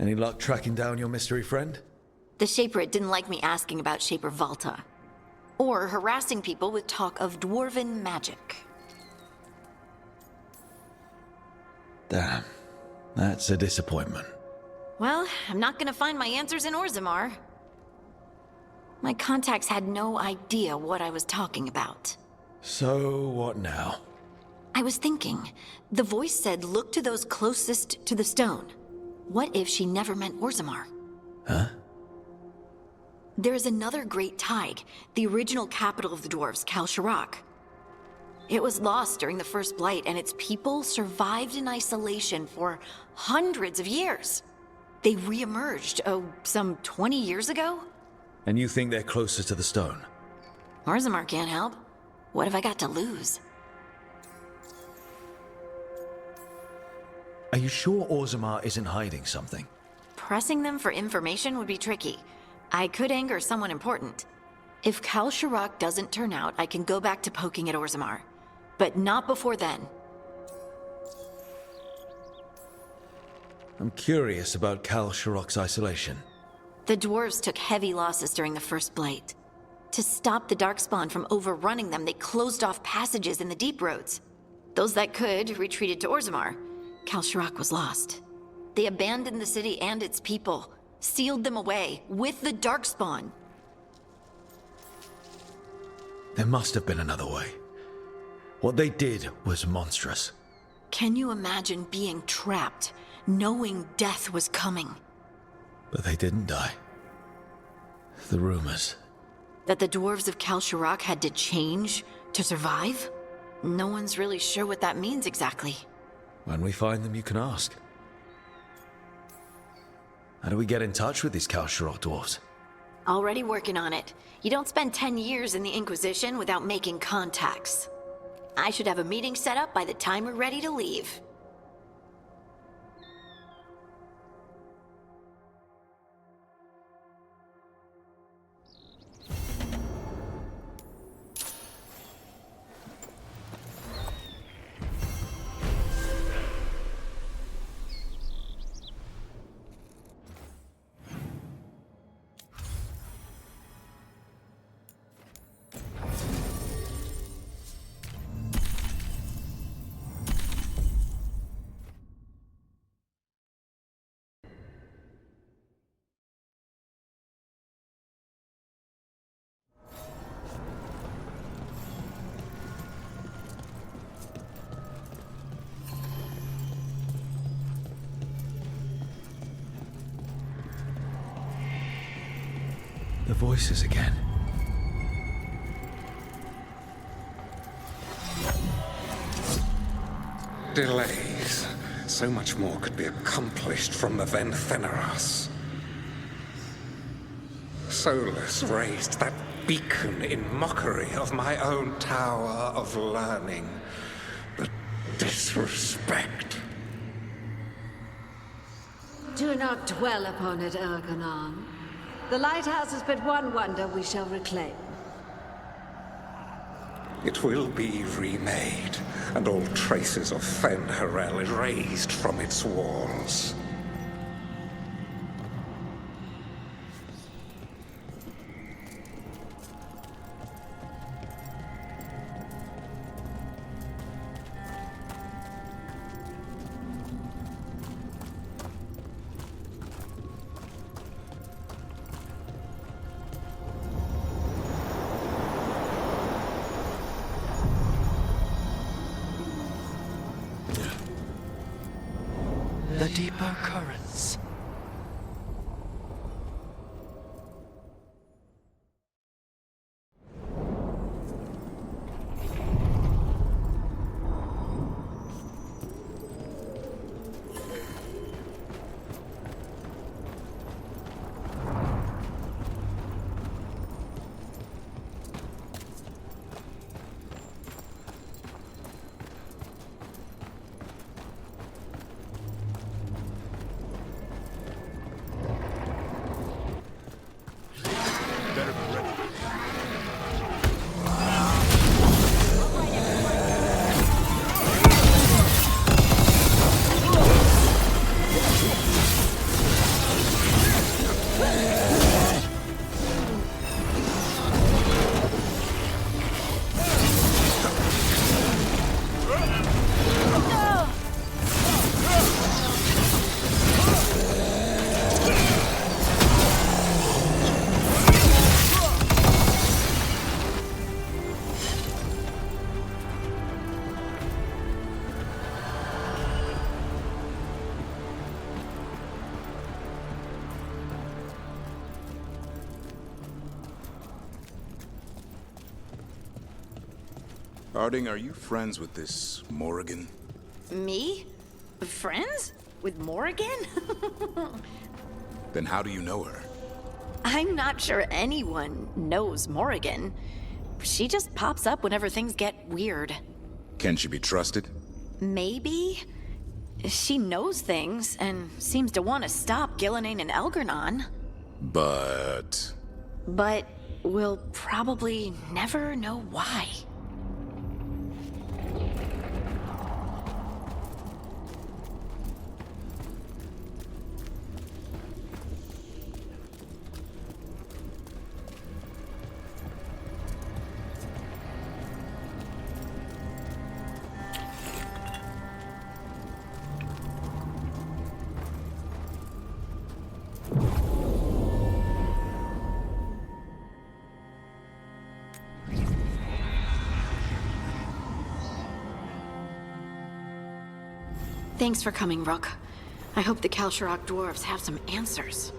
Any luck tracking down your mystery friend? The Shaper didn't like me asking about Shaper Valta, or harassing people with talk of dwarven magic. Damn, that's a disappointment. Well, I'm not gonna find my answers in Orzammar. My contacts had no idea what I was talking about. So, what now? I was thinking, the voice said look to those closest to the stone. What if she never meant Orzammar? Huh? There is another great Tig, the original capital of the dwarves, Kalsharak. It was lost during the First Blight, and its people survived in isolation for hundreds of years. They re-emerged, some 20 years ago? And you think they're closer to the stone? Orzammar can't help. What have I got to lose? Are you sure Orzammar isn't hiding something? Pressing them for information would be tricky. I could anger someone important. If Kalsharak doesn't turn out, I can go back to poking at Orzammar. But not before then. I'm curious about Kalsharak's isolation. The dwarves took heavy losses during the First Blight. To stop the Darkspawn from overrunning them, they closed off passages in the deep roads. Those that could retreated to Orzammar. Kalsharak was lost. They abandoned the city and its people, sealed them away with the Darkspawn. There must have been another way. What they did was monstrous. Can you imagine being trapped, knowing death was coming? But they didn't die. The rumors. That the dwarves of Kalsharak had to change to survive? No one's really sure what that means exactly. When we find them, you can ask. How do we get in touch with these Kalsharak dwarves? Already working on it. You don't spend 10 years in the Inquisition without making contacts. I should have a meeting set up by the time we're ready to leave. The voices again. Delays. So much more could be accomplished from the then Feneras. Solus raised that beacon in mockery of my own tower of learning. The disrespect. Do not dwell upon it, Ergonon. The lighthouse is but one wonder we shall reclaim. It will be remade, and all traces of Fen'Harel erased from its walls. The deeper currents. Harding, are you friends with this Morrigan? Me? Friends? With Morrigan? Then how do you know her? I'm not sure anyone knows Morrigan. She just pops up whenever things get weird. Can she be trusted? Maybe? She knows things and seems to want to stop Gillenane and Elgernon. But We'll probably never know why. Thanks for coming, Rook. I hope the Kalsharok dwarves have some answers.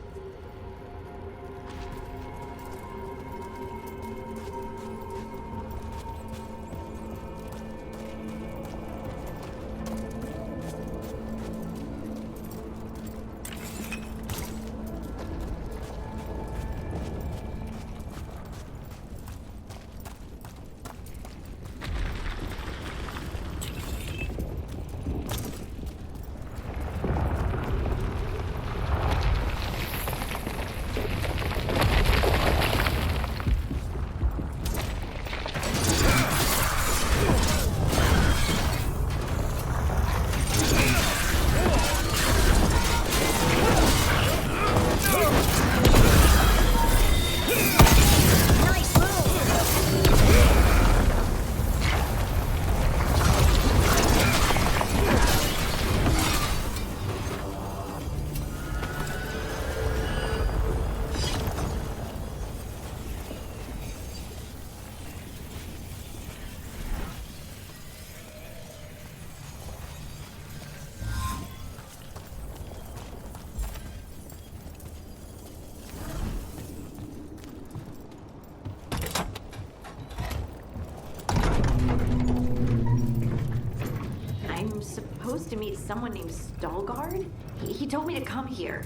To meet someone named Stalgard? He told me to come here.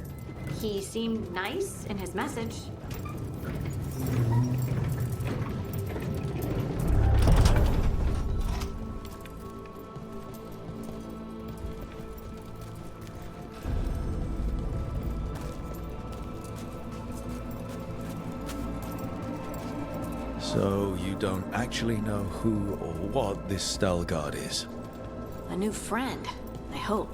He seemed nice in his message. So you don't actually know who or what this Stalgard is? A new friend, I hope.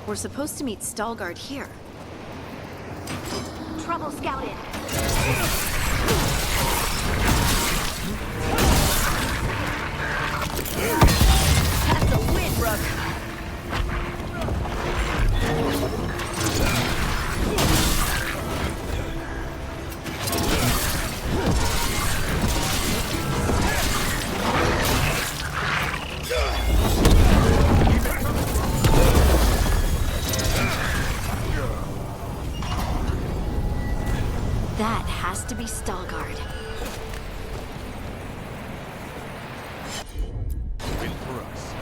We're supposed to meet Stalgard here. Trouble scouted. That's a win, Rook. That has to be Stalgard. Win for us.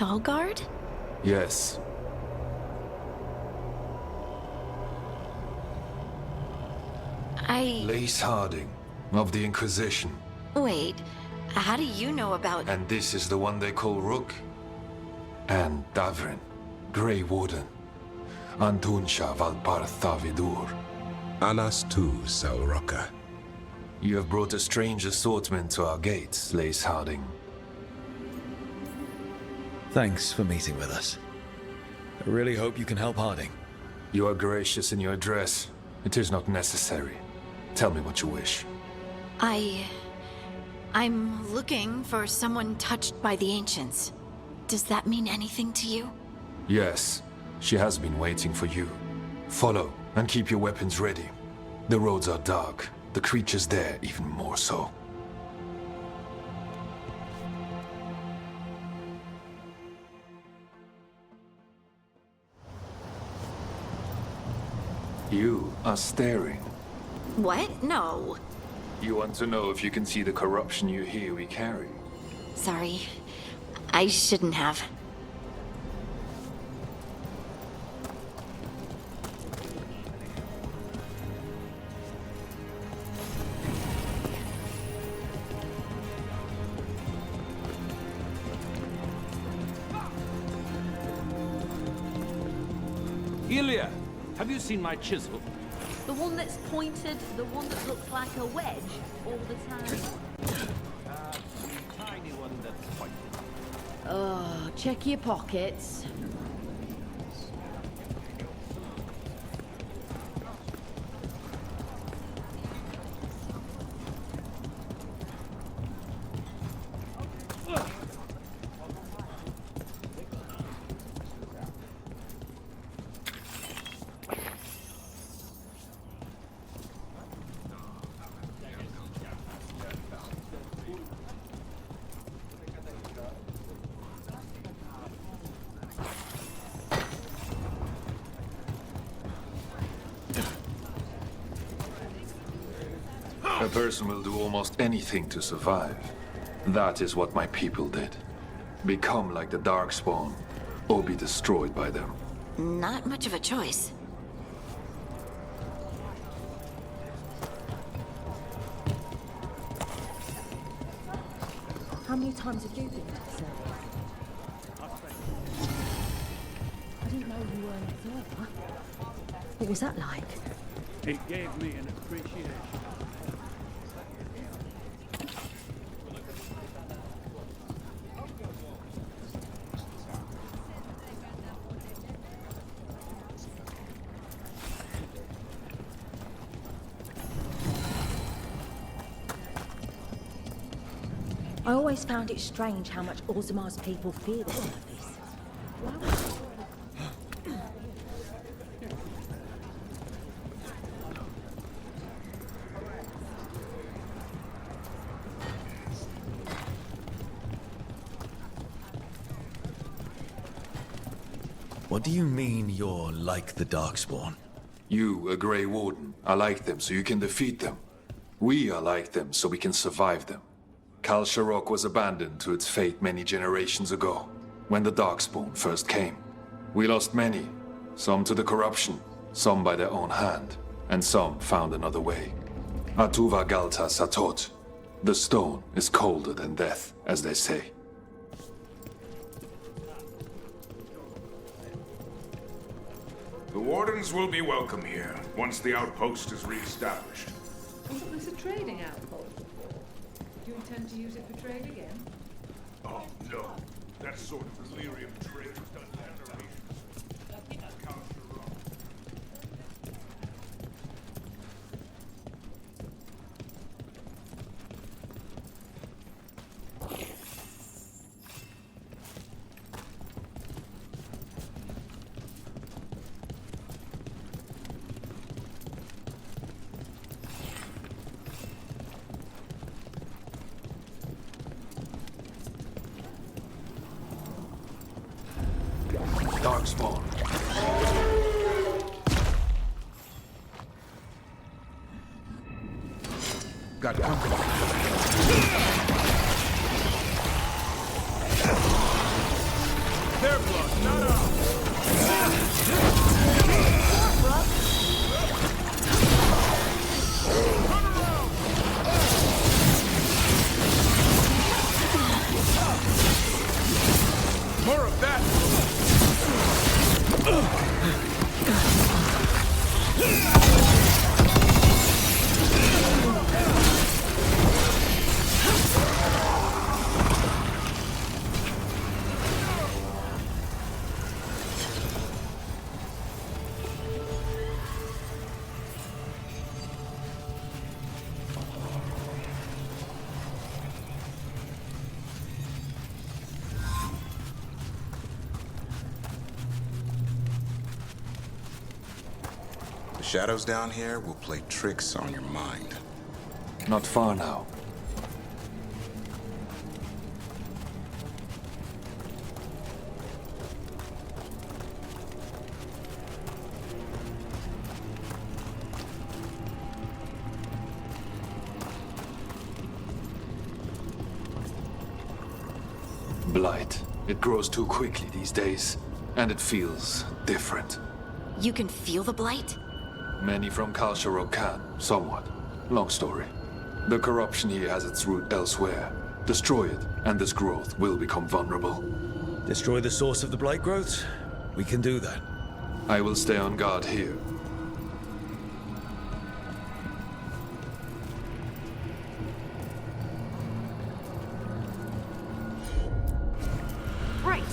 Dalgard? Yes. Lace Harding, of the Inquisition. Wait, how do you know about... And this is the one they call Rook? And Davrin, Grey Warden. Antunsha Valpartha Vidur. Alas tu, Salroka. You have brought a strange assortment to our gates, Lace Harding. Thanks for meeting with us. I really hope you can help Harding. You are gracious in your address. It is not necessary. Tell me what you wish. I'm looking for someone touched by the Ancients. Does that mean anything to you? Yes, she has been waiting for you. Follow, and keep your weapons ready. The roads are dark, the creatures there even more so. You are staring. What? No. You want to know if you can see the corruption you hear we carry? Sorry. I shouldn't have. Ilya, have you seen my chisel? The one that's pointed, the one that looks like a wedge all the time. The tiny one that's pointed. Oh, check your pockets. A person will do almost anything to survive. That is what my people did. Become like the Darkspawn, or be destroyed by them. Not much of a choice. How many times have you been to the circus? I didn't know you were an observer. What was that like? It gave me an appreciation. I always found it strange how much Orzamar's people fear the surface. Why would What do you mean you're like the Darkspawn? You, a Grey Warden, are like them so you can defeat them. We are like them so we can survive them. Kal Sharok was abandoned to its fate many generations ago, when the Darkspawn first came. We lost many, some to the corruption, some by their own hand, and some found another way. Atuva Galta Satot. The stone is colder than death, as they say. The Wardens will be welcome here, once the outpost is re-established. Wasn't this a trading outpost? Do you intend to use it for trade again? Oh, no. That sort of delirium trade was done generations. Darkspawn. Got company. their blood, not ours. More of that! The shadows down here will play tricks on your mind. Not far now. Blight. It grows too quickly these days, and it feels different. You can feel the blight? Many from Kalsharok can, somewhat. Long story. The corruption here has its root elsewhere. Destroy it, and this growth will become vulnerable. Destroy the source of the blight growths? We can do that. I will stay on guard here. Right.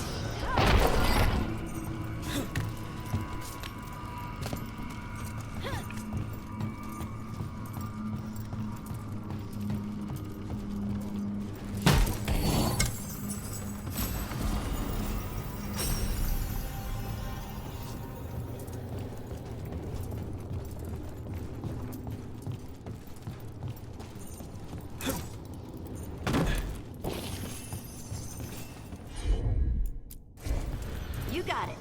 You got it.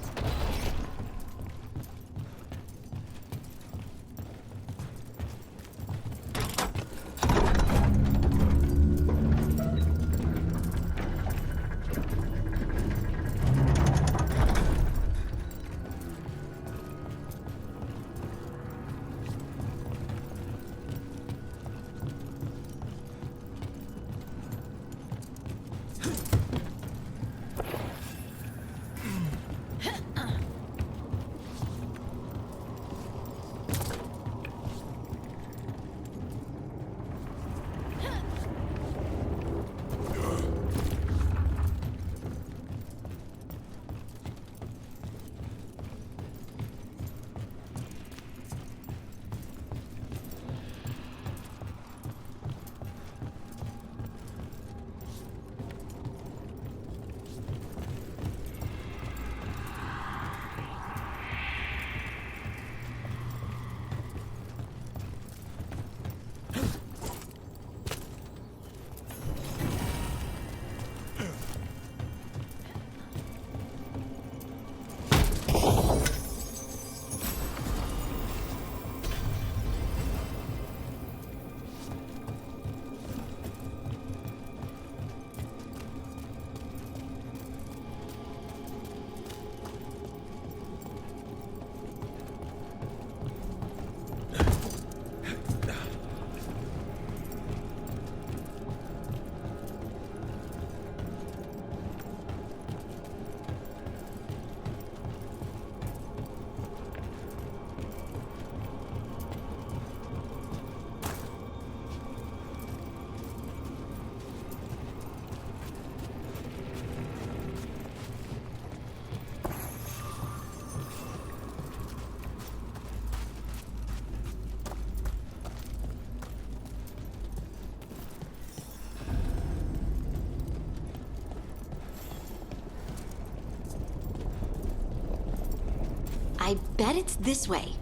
I bet it's this way.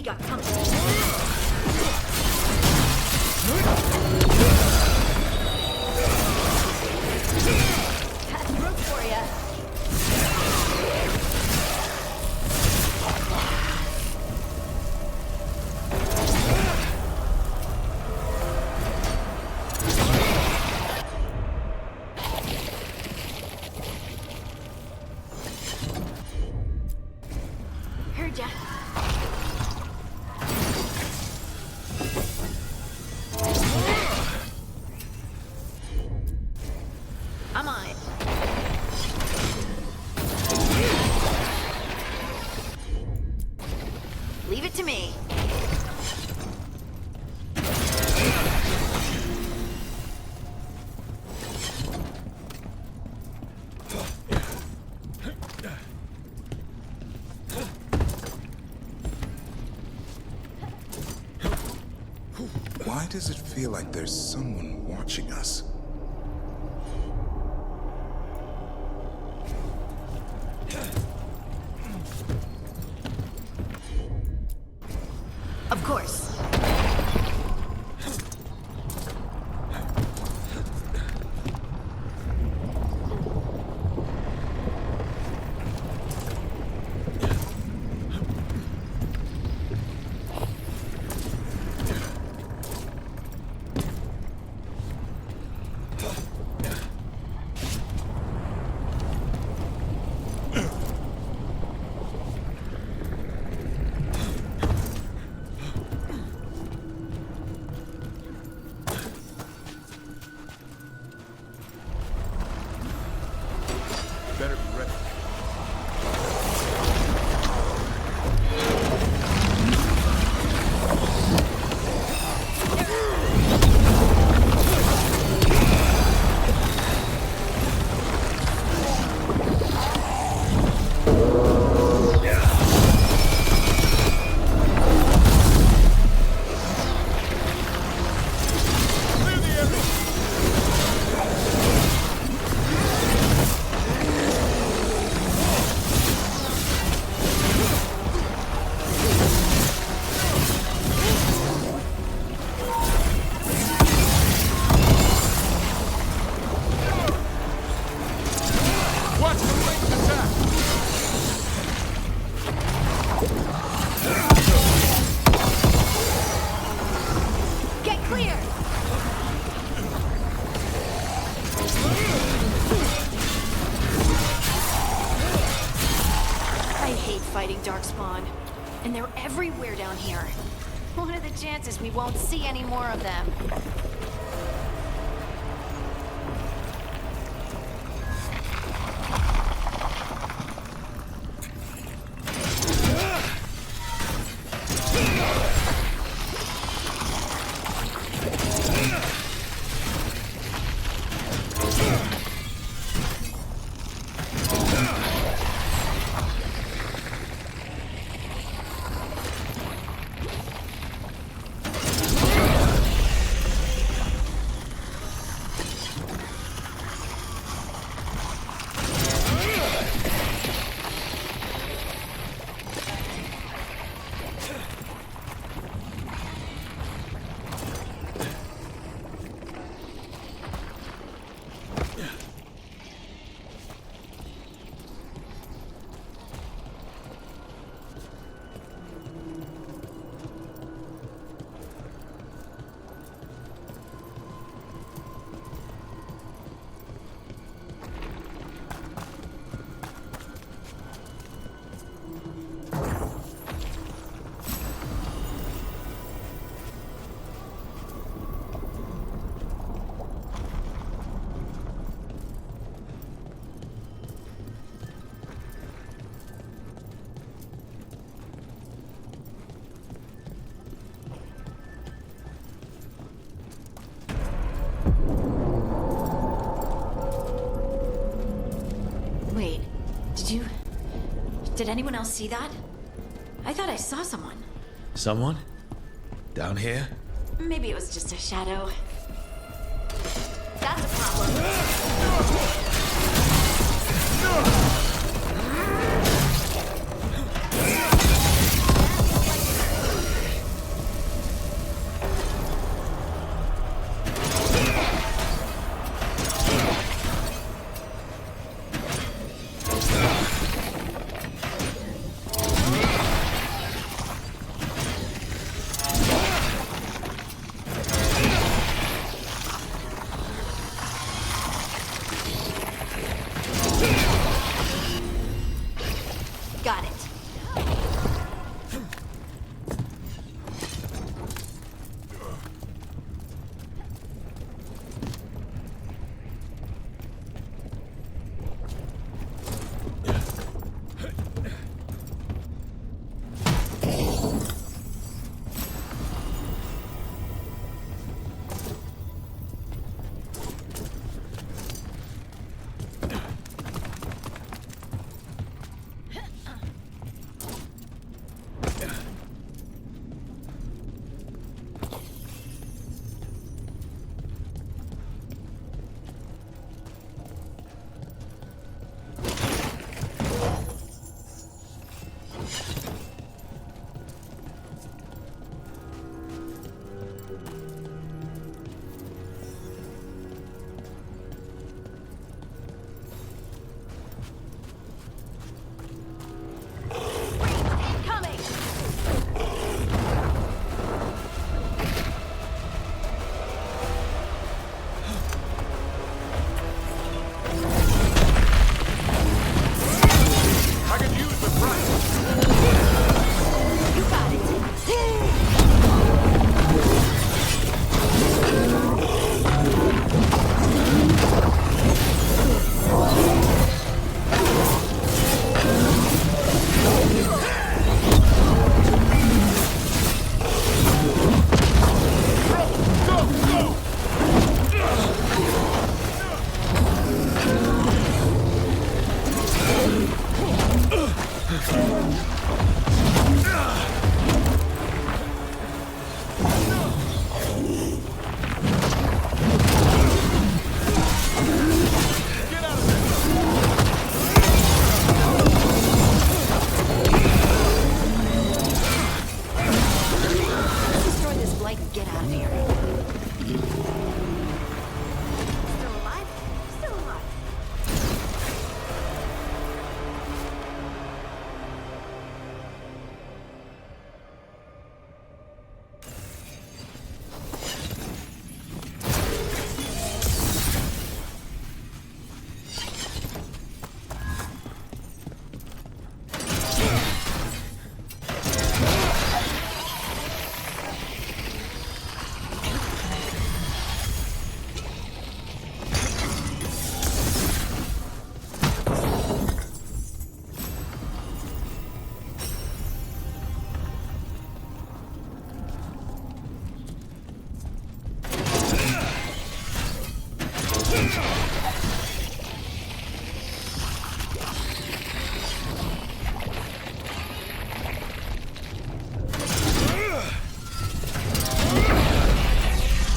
We got company. That's room for ya. Heard ya. I'm on it. Leave it to me. Why does it feel like there's someone watching us? Of course. Better be ready. Get clear! I hate fighting Darkspawn. And they're everywhere down here. What are the chances we won't see any more of them? Did anyone else see that? I thought I saw someone. Someone? Down here? Maybe it was just a shadow. That's a problem.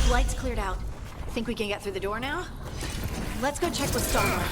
Light's cleared out. Think we can get through the door now? Let's go check with Stalwart.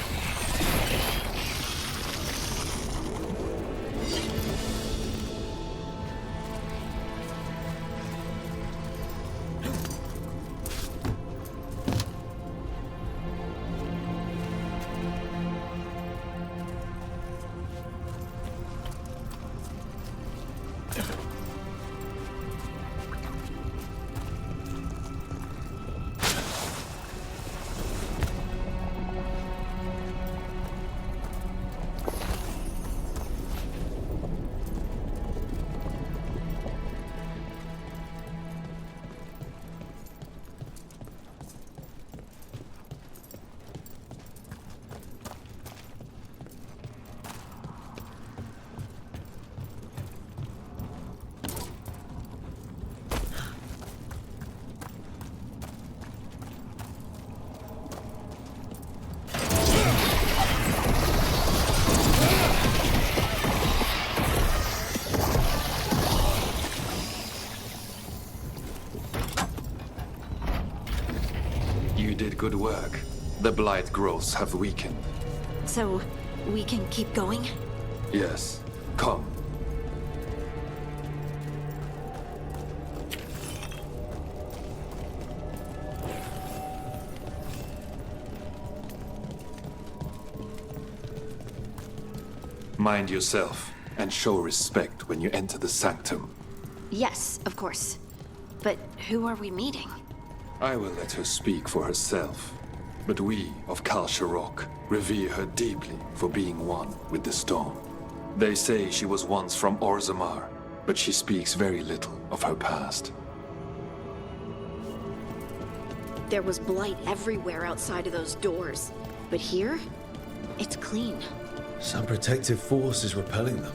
You did good work. The blight growths have weakened. So, we can keep going? Yes. Come. Mind yourself, and show respect when you enter the sanctum. Yes, of course. But who are we meeting? I will let her speak for herself. But we of Kal Sharok revere her deeply for being one with the storm. They say she was once from Orzammar, but she speaks very little of her past. There was blight everywhere outside of those doors. But here, it's clean. Some protective force is repelling them.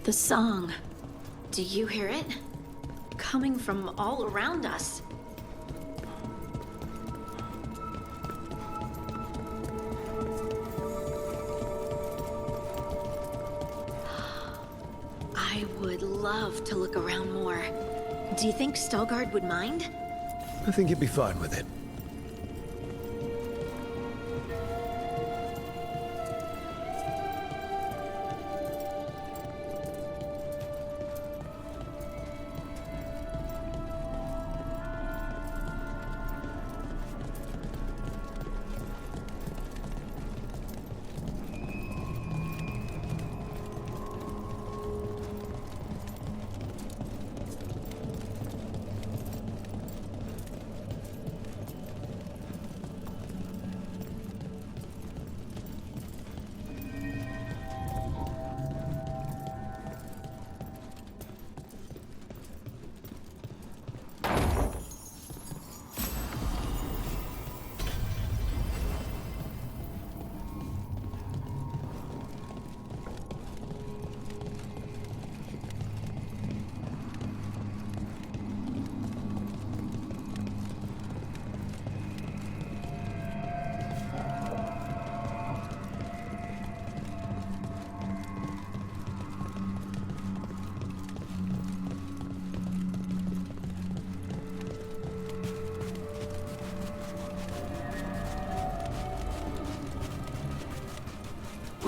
The song. Do you hear it? Coming from all around us. I would love to look around more. Do you think Stalgard would mind? I think he'd be fine with it.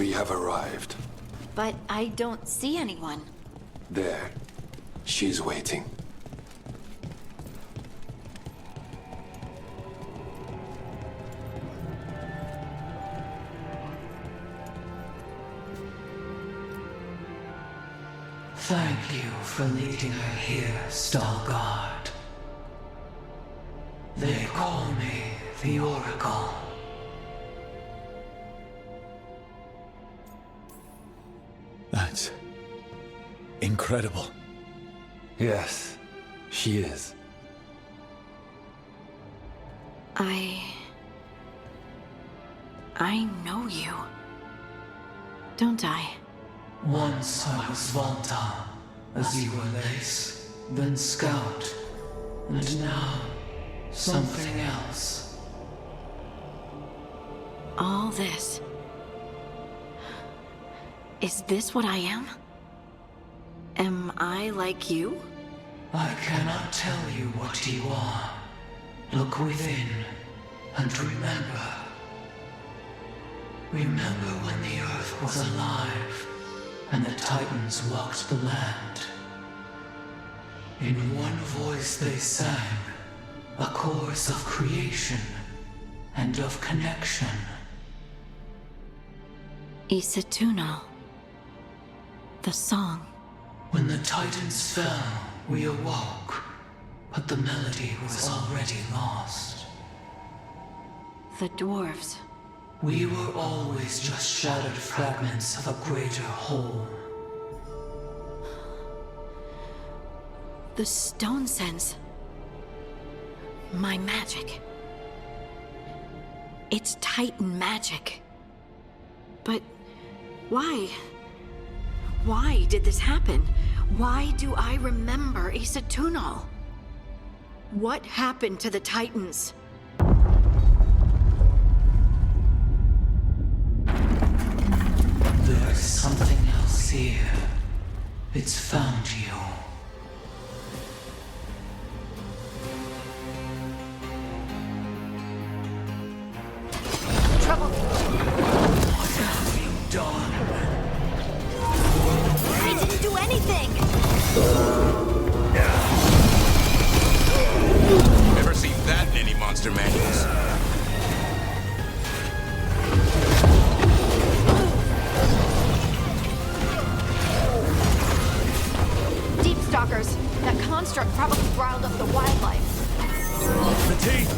We have arrived. But I don't see anyone. There. She's waiting. Thank you for leading her here, Starguard. They call me the Oracle. That's incredible. Yes, she is. I know you. Don't I? Once I was Volta, as you were Lace, then Scout, and now something else. All this. Is this what I am? Am I like you? I cannot tell you what you are. Look within, and remember. Remember when the Earth was alive, and the Titans walked the land. In one voice they sang, a chorus of creation and of connection. Isatuno. The song. When the Titans fell, we awoke, but the melody was already lost. The dwarves. We were always just shattered fragments of a greater whole. The stone sense. My magic. It's Titan magic. But why? Why did this happen? Why do I remember Isatunal? What happened to the Titans? There's something else here. It's found you. Trouble. What have you done? I didn't do anything! Never seen that in any monster manuals. Deep stalkers. That construct probably riled up the wildlife. The teeth!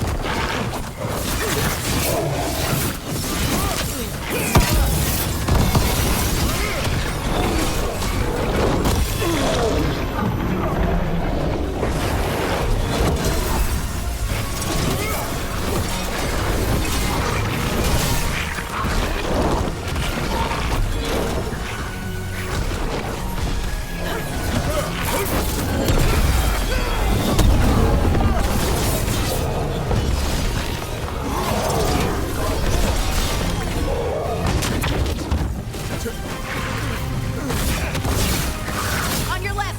On your left!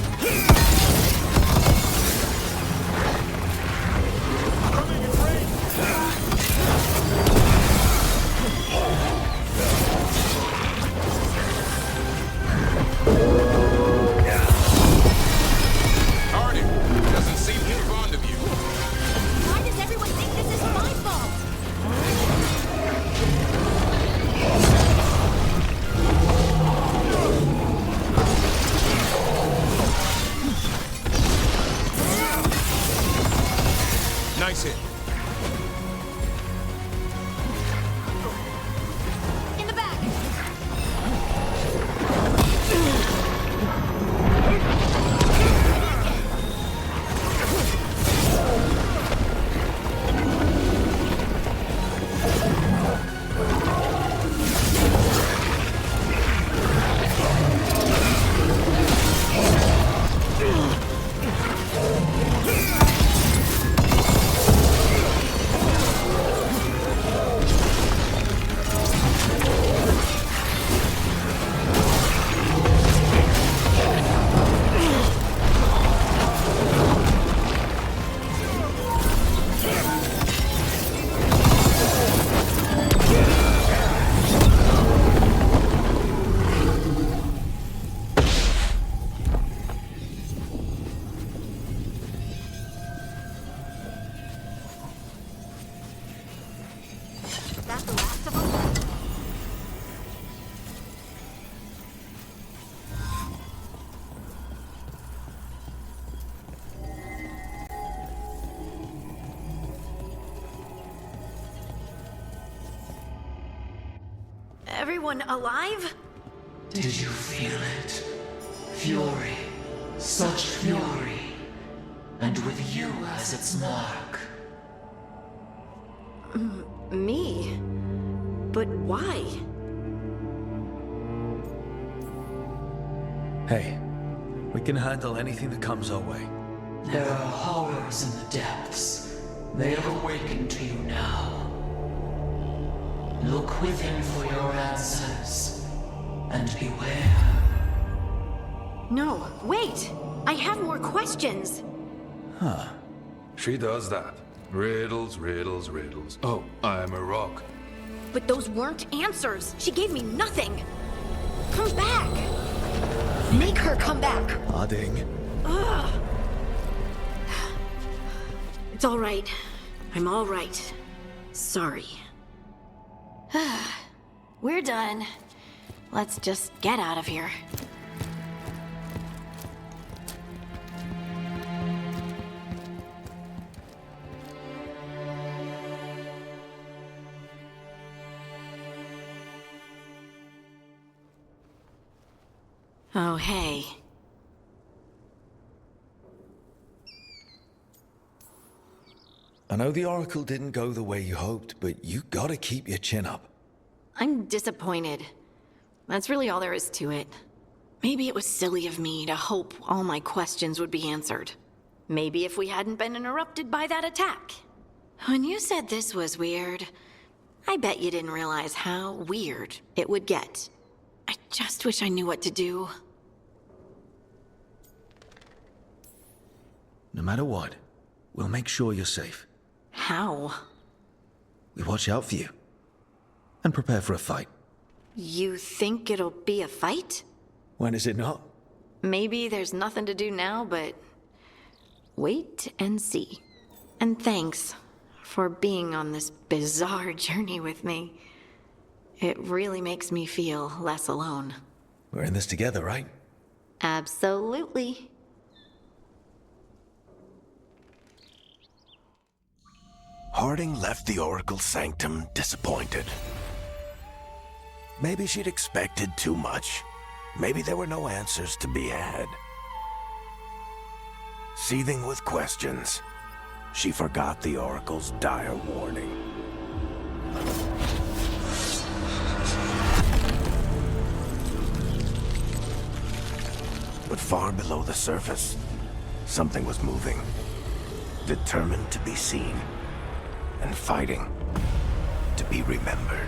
Harding doesn't seem too fond of you. Why does everyone think this is my fault? Nice hit. In the back! not the last of them? Everyone alive? Did you feel it? Fury. Such fury. And with you as its mark. Me? But why? Hey, we can handle anything that comes our way. There are horrors in the depths. They have awakened to you now. Look within for your answers. And beware. No, wait! I have more questions! Huh. She does that. Riddles, riddles, riddles. Oh, I'm a rock. But those weren't answers! She gave me nothing! Come back! Make her come back! Harding. Ugh. It's all right. I'm all right. Sorry. We're done. Let's just get out of here. Oh, hey. I know the Oracle didn't go the way you hoped, but you gotta keep your chin up. I'm disappointed. That's really all there is to it. Maybe it was silly of me to hope all my questions would be answered. Maybe if we hadn't been interrupted by that attack. When you said this was weird, I bet you didn't realize how weird it would get. I just wish I knew what to do. No matter what, we'll make sure you're safe. How? We watch out for you. And prepare for a fight. You think it'll be a fight? When is it not? Maybe there's nothing to do now, but wait and see. And thanks for being on this bizarre journey with me. It really makes me feel less alone. We're in this together, right? Absolutely. Harding left the Oracle Sanctum disappointed. Maybe she'd expected too much. Maybe there were no answers to be had. Seething with questions, she forgot the Oracle's dire warning. But far below the surface, something was moving. Determined to be seen. And fighting to be remembered.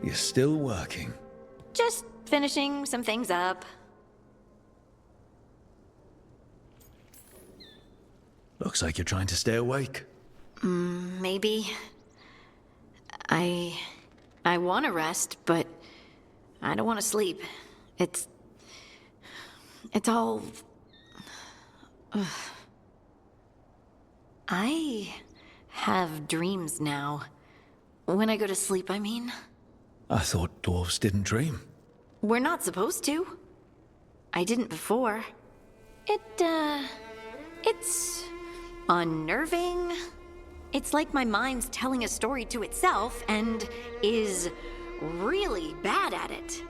You're still working. Just finishing some things up. Looks like you're trying to stay awake. Maybe. I want to rest, but I don't want to sleep. It's all... Ugh. I have dreams now. When I go to sleep, I mean. I thought dwarves didn't dream. We're not supposed to. I didn't before. It's unnerving, It's like my mind's telling a story to itself and is really bad at it.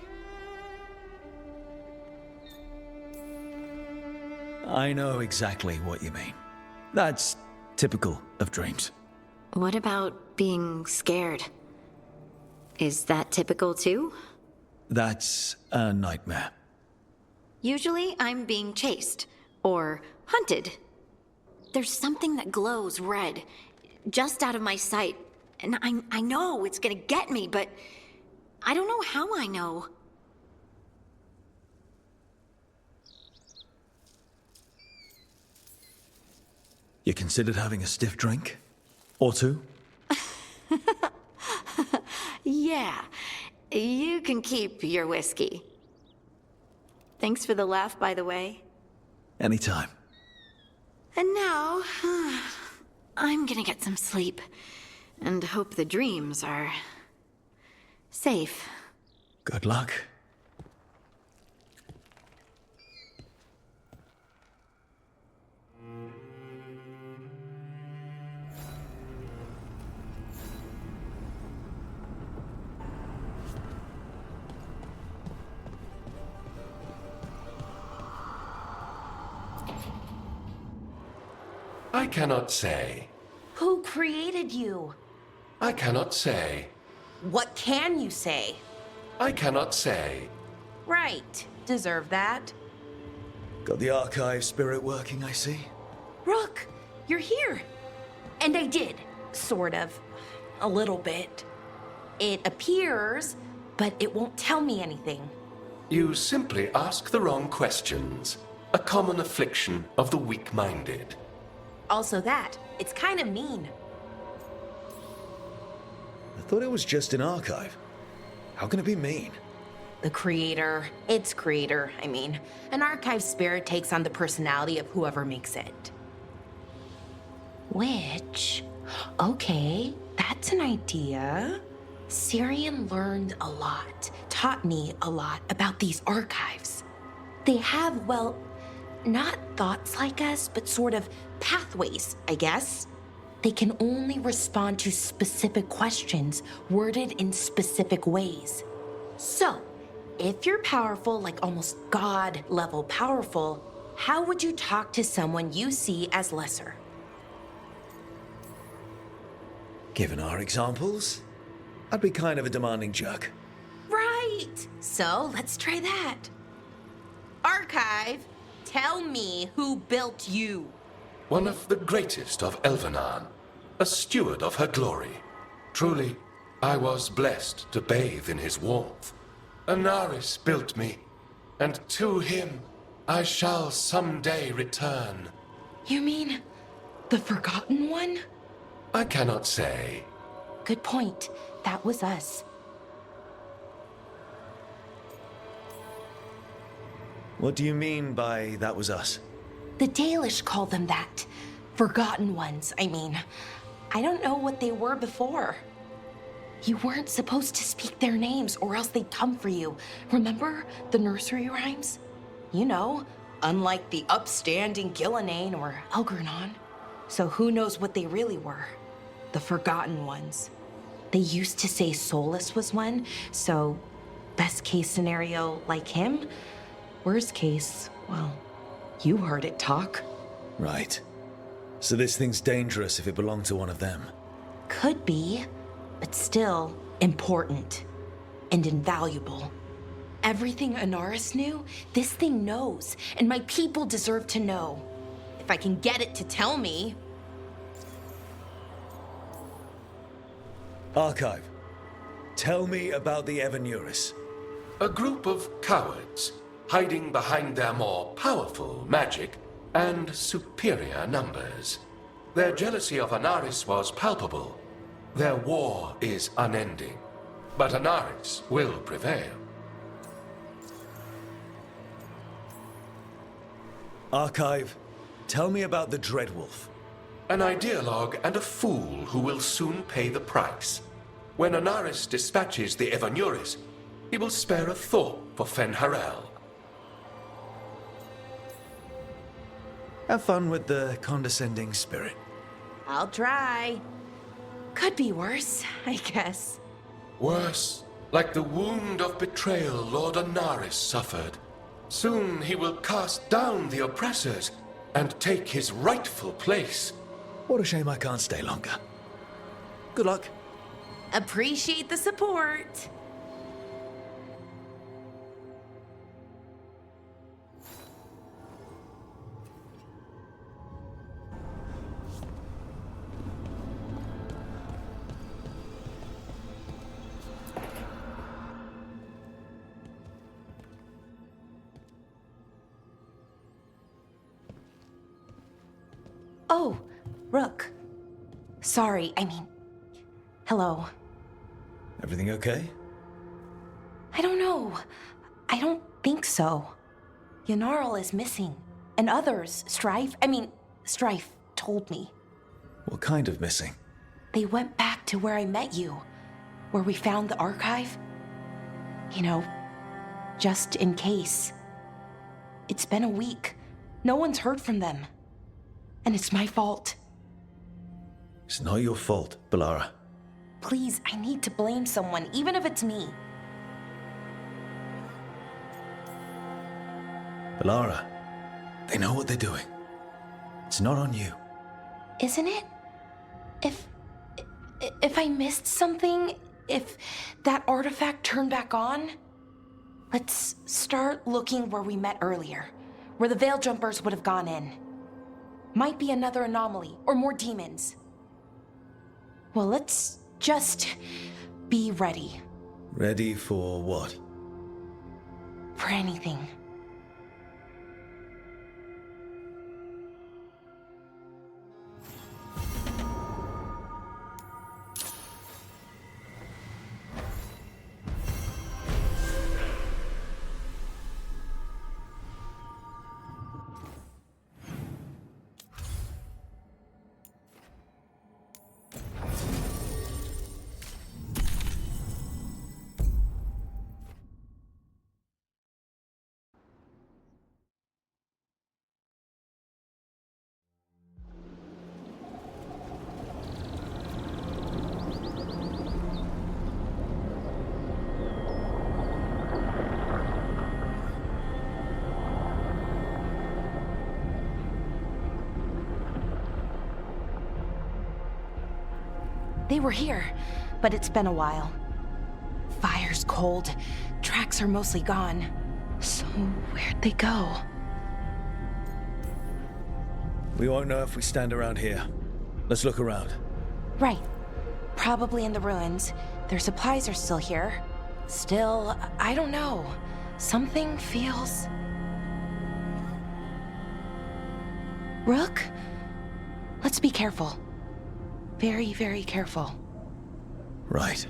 I know exactly what you mean. That's typical of dreams. What about being scared? Is that typical too? That's a nightmare. Usually I'm being chased or hunted. There's something that glows red, just out of my sight, and I know it's gonna get me, but I don't know how I know. You considered having a stiff drink? Or two? Yeah, you can keep your whiskey. Thanks for the laugh, by the way. Anytime. And now, I'm gonna get some sleep, and hope the dreams are safe. Good luck. I cannot say. Who created you? I cannot say. What can you say? I cannot say. Right. Deserve that. Got the archive spirit working, I see. Rook, you're here. And I did. Sort of. A little bit. It appears, but it won't tell me anything. You simply ask the wrong questions. A common affliction of the weak-minded. Also that. It's kind of mean. I thought it was just an archive. How can it be mean? The creator. Its creator, I mean. An archive spirit takes on the personality of whoever makes it. Which... okay, that's an idea. Syrian learned a lot, taught me a lot about these archives. They have, well, not thoughts like us, but sort of pathways, I guess. They can only respond to specific questions worded in specific ways. So, if you're powerful, like almost God-level powerful, how would you talk to someone you see as lesser? Given our examples, I'd be kind of a demanding jerk. Right! So, let's try that. Archive, tell me who built you. One of the greatest of Elvenan, a steward of her glory. Truly, I was blessed to bathe in his warmth. Anaris built me, and to him I shall someday return. You mean the Forgotten One? I cannot say. Good point. That was us. What do you mean by that was us? The Dalish call them that. Forgotten Ones, I mean. I don't know what they were before. You weren't supposed to speak their names or else they'd come for you. Remember the nursery rhymes? You know, unlike the upstanding Gillenane or Elgranon. So who knows what they really were? The Forgotten Ones. They used to say Solus was one, so best case scenario like him. Worst case, well, you heard it talk. Right. So this thing's dangerous if it belonged to one of them. Could be, but still important and invaluable. Everything Anaris knew, this thing knows, and my people deserve to know. If I can get it to tell me. Archive, tell me about the Evanuris. A group of cowards, hiding behind their more powerful magic and superior numbers. Their jealousy of Anaris was palpable. Their war is unending, but Anaris will prevail. Archive, tell me about the Dreadwolf. An ideologue and a fool who will soon pay the price. When Anaris dispatches the Evanuris, he will spare a thought for Fen'Harel. Have fun with the condescending spirit. I'll try. Could be worse, I guess. Worse, like the wound of betrayal Lord Anaris suffered. Soon he will cast down the oppressors and take his rightful place. What a shame I can't stay longer. Good luck. Appreciate the support. Oh, Rook. Sorry, hello. Everything okay? I don't know. I don't think so. Yanarl is missing. And others, Strife told me. What kind of missing? They went back to where I met you. Where we found the archive. You know, just in case. It's been a week. No one's heard from them. And it's my fault. It's not your fault, Bellara. Please, I need to blame someone, even if it's me. Bellara, they know what they're doing. It's not on you. Isn't it? If I missed something, if that artifact turned back on, let's start looking where we met earlier, where the Veil Jumpers would have gone in. Might be another anomaly, or more demons. Well, let's just be ready. Ready for what? For anything. They were here, but it's been a while. Fire's cold, tracks are mostly gone. So where'd they go? We won't know if we stand around here. Let's look around. Right. Probably in the ruins. Their supplies are still here. Still, I don't know. Something feels... Rook? Let's be careful. Very, very careful. Right.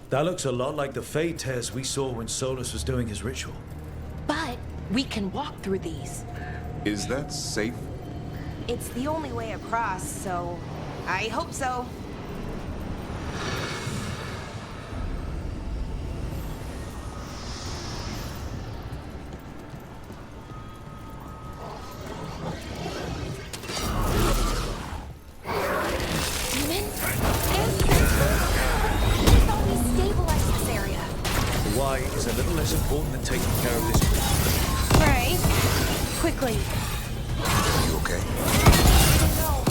That looks a lot like the Fey tears we saw when Solus was doing his ritual. But we can walk through these. Is that safe? It's the only way across, so I hope so. Is a little less important than taking care of this. Right. Quickly. You okay? No.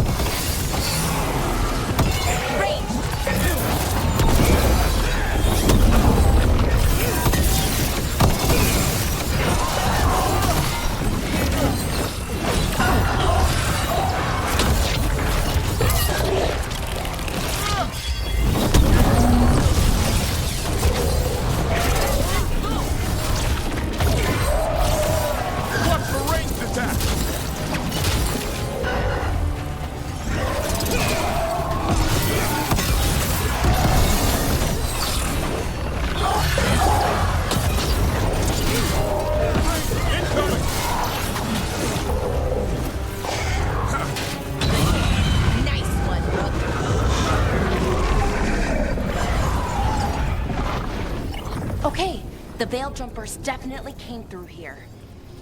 The Veil Jumpers definitely came through here.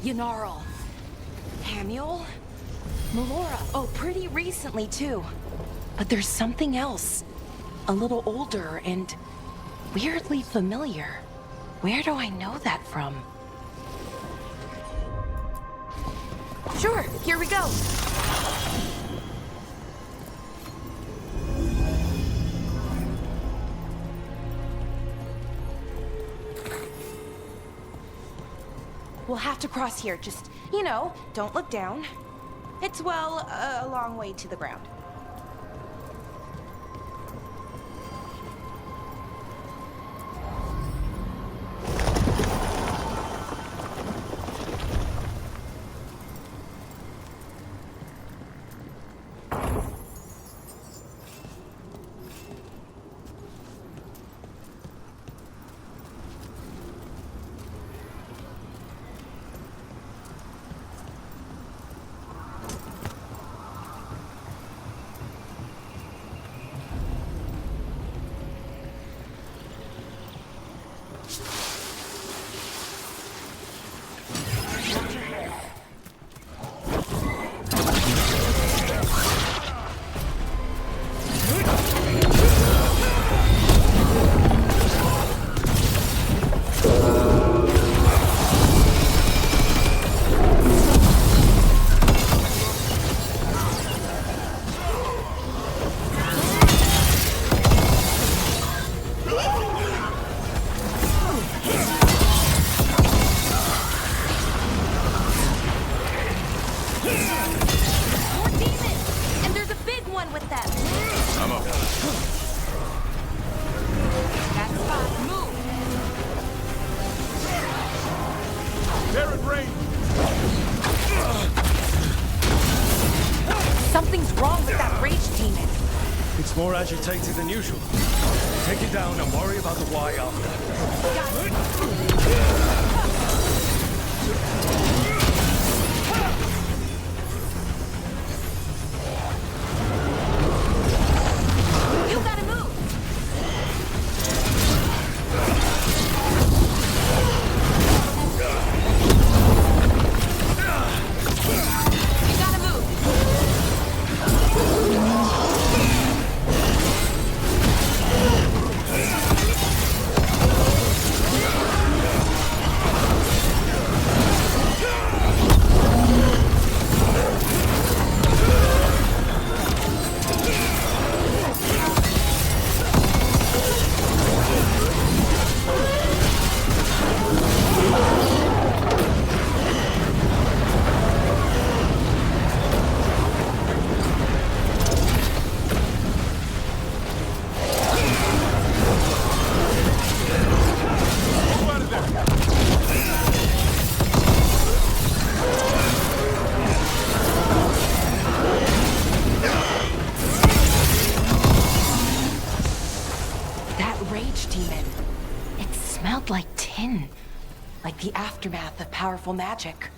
Yanarl. Hamuel? Melora. Oh, pretty recently, too. But there's something else. A little older and weirdly familiar. Where do I know that from? Sure, here we go. We'll have to cross here. Just, you know, don't look down. It's, well, a long way to the ground. More agitated than usual. Take it down and worry about the why after. You gotta move! You gotta move! Like tin. Like the aftermath of powerful magic.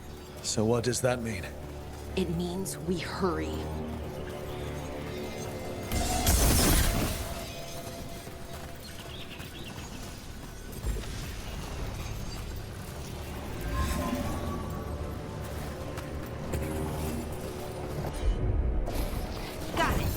So what does that mean? It means we hurry. Got it.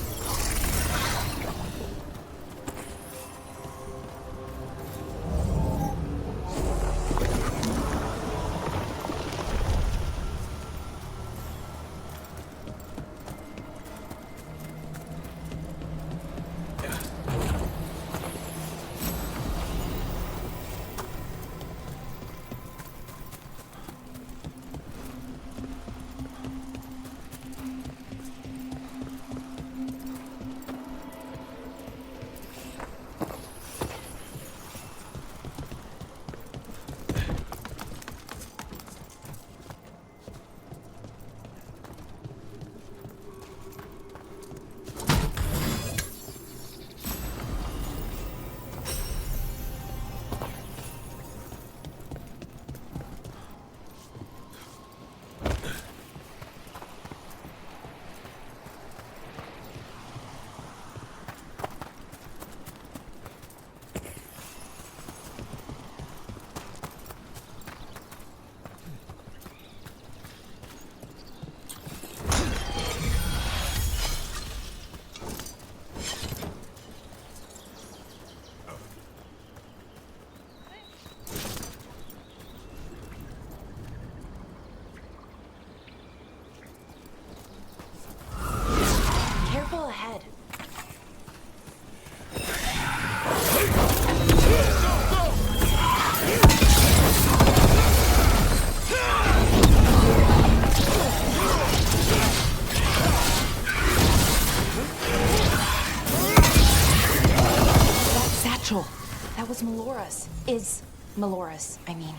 was Melora's. Is Melora's, I mean.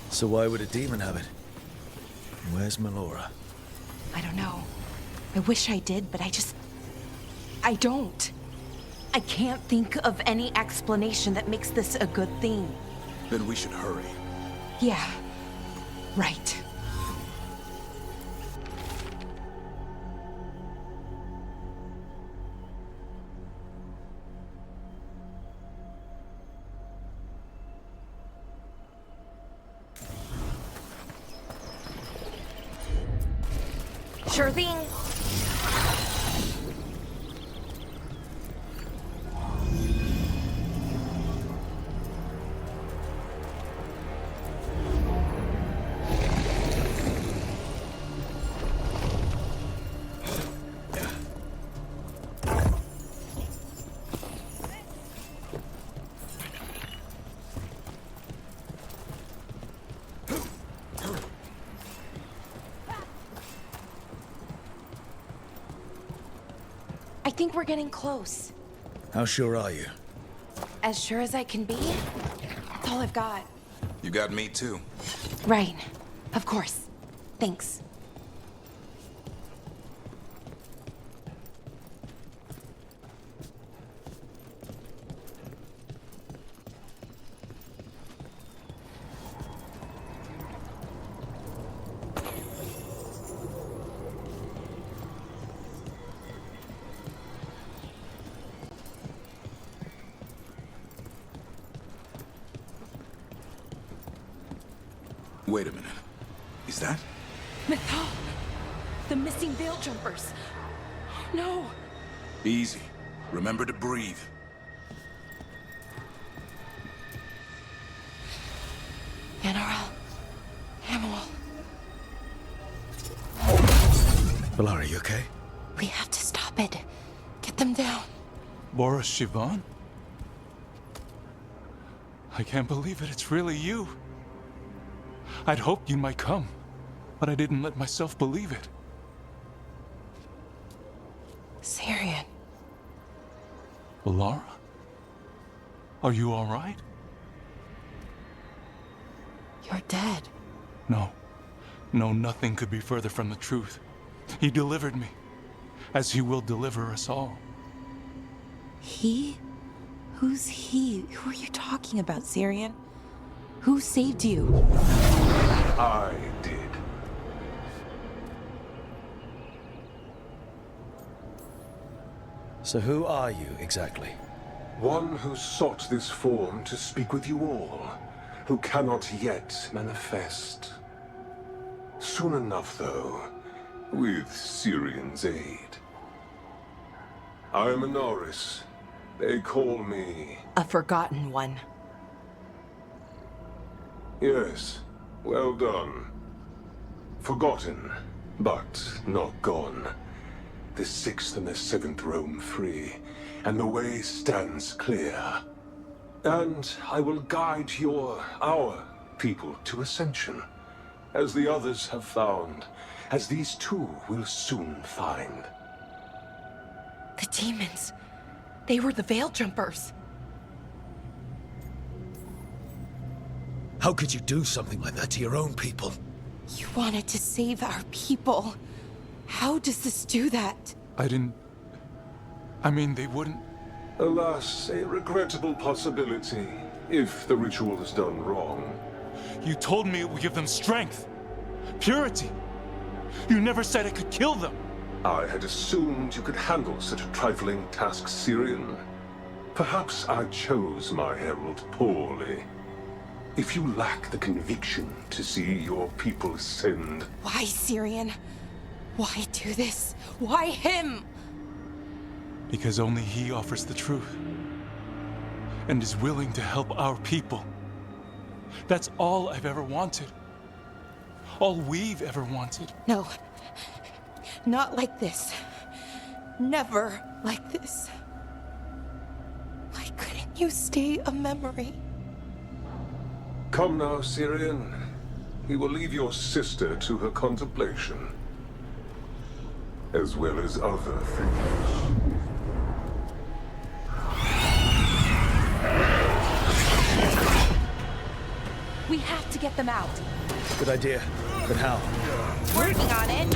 So why would a demon have it? Where's Melora? I don't know. I wish I did, but I don't. I can't think of any explanation that makes this a good thing. Then we should hurry. Yeah, right. Sure thing. I think we're getting close. How sure are you? As sure as I can be. That's all I've got. You got me too. Right. Of course. Thanks. Wait a minute. Is that? Mythal! The missing veil jumpers! No! Easy. Remember to breathe. Anaral. Amuel. Valara, you okay? We have to stop it. Get them down. Boris Shivan? I can't believe it. It's really you. I'd hoped you might come, but I didn't let myself believe it. Syrian. Valara? Are you all right? You're dead. No. No, nothing could be further from the truth. He delivered me, as he will deliver us all. He? Who's he? Who are you talking about, Syrian? Who saved you? I did. So who are you, exactly? One who sought this form to speak with you all, who cannot yet manifest. Soon enough, though, with Syrian's aid. I am Anaris. They call me... A forgotten one. Yes, well done. Forgotten, but not gone. The 6th and the 7th roam free, and the way stands clear. And I will guide our people to ascension, as the others have found, as these two will soon find. The demons. They were the veil jumpers. How could you do something like that to your own people? You wanted to save our people. How does this do that? I mean, they wouldn't... Alas, a regrettable possibility, if the ritual is done wrong. You told me it would give them strength, purity. You never said it could kill them. I had assumed you could handle such a trifling task, Syrian. Perhaps I chose my herald poorly. If you lack the conviction to see your people ascend... Why, Syrian? Why do this? Why him? Because only he offers the truth. And is willing to help our people. That's all I've ever wanted. All we've ever wanted. No. Not like this. Never like this. Why couldn't you stay a memory? Come now, Syrian. We will leave your sister to her contemplation. As well as other things. have to get them out. Good idea. But how? Working on it.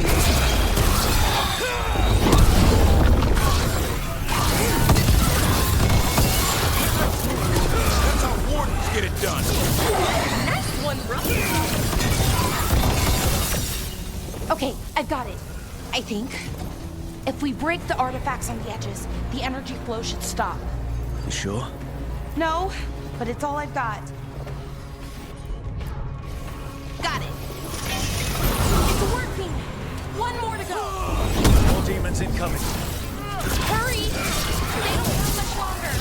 That's how wardens get it done. Nice one, brother. Okay, I've got it. I think. If we break the artifacts on the edges, the energy flow should stop. You sure? No, but it's all I've got. Got it. It's working. One more to go. More demons incoming. Hurry! They don't have much longer.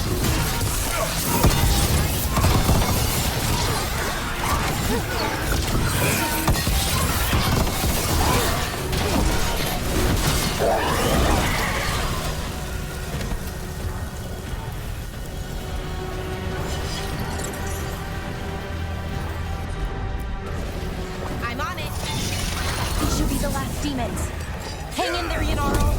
I'm on it. These should be the last demons. Hang in there, Yanaro.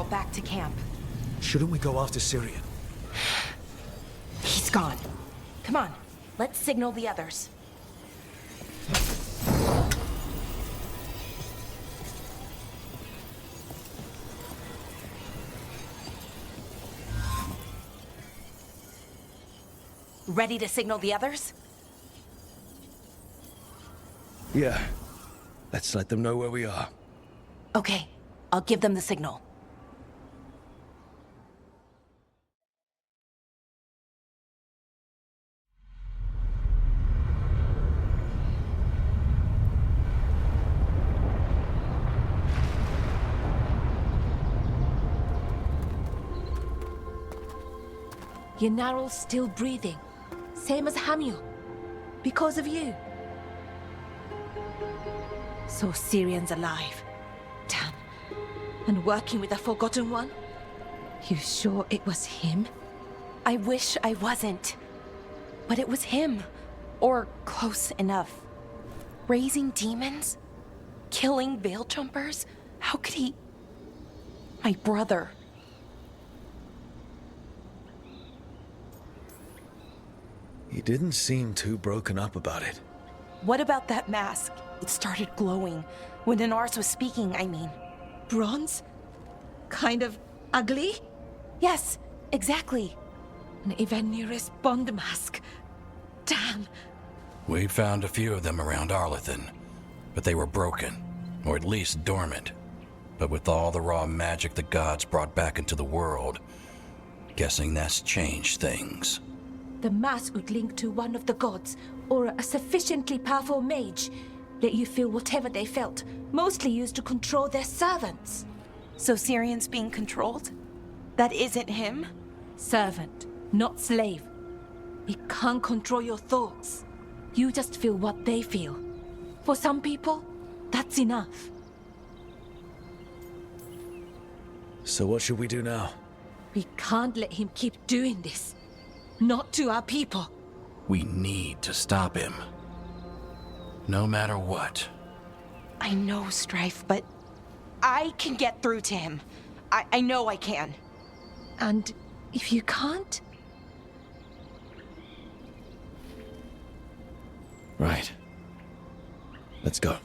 Back to camp. Shouldn't we go after Syrian? He's gone. Come on, let's signal the others. Ready to signal the others? Yeah. Let's let them know where we are. Okay, I'll give them the signal. Yanaro's still breathing. Same as Hamiel. Because of you. So Syrian's alive. Damn. And working with the Forgotten One? You sure it was him? I wish I wasn't. But it was him. Or close enough. Raising demons? Killing veil jumpers? How could he... My brother. He didn't seem too broken up about it. What about that mask? It started glowing. When Inars was speaking, I mean. Bronze? Kind of ugly? Yes, exactly. An Ivanir's Bond mask. Damn. We found a few of them around Arlethan, but they were broken, or at least dormant. But with all the raw magic the gods brought back into the world, guessing that's changed things. The mask would link to one of the gods, or a sufficiently powerful mage. Let you feel whatever they felt, mostly used to control their servants. So Syrian's being controlled? That isn't him? Servant, not slave. He can't control your thoughts. You just feel what they feel. For some people, that's enough. So what should we do now? We can't let him keep doing this. Not to our people. We need to stop him. No matter what. I know, Strife, but I can get through to him. I know I can. And if you can't? Right. Let's go.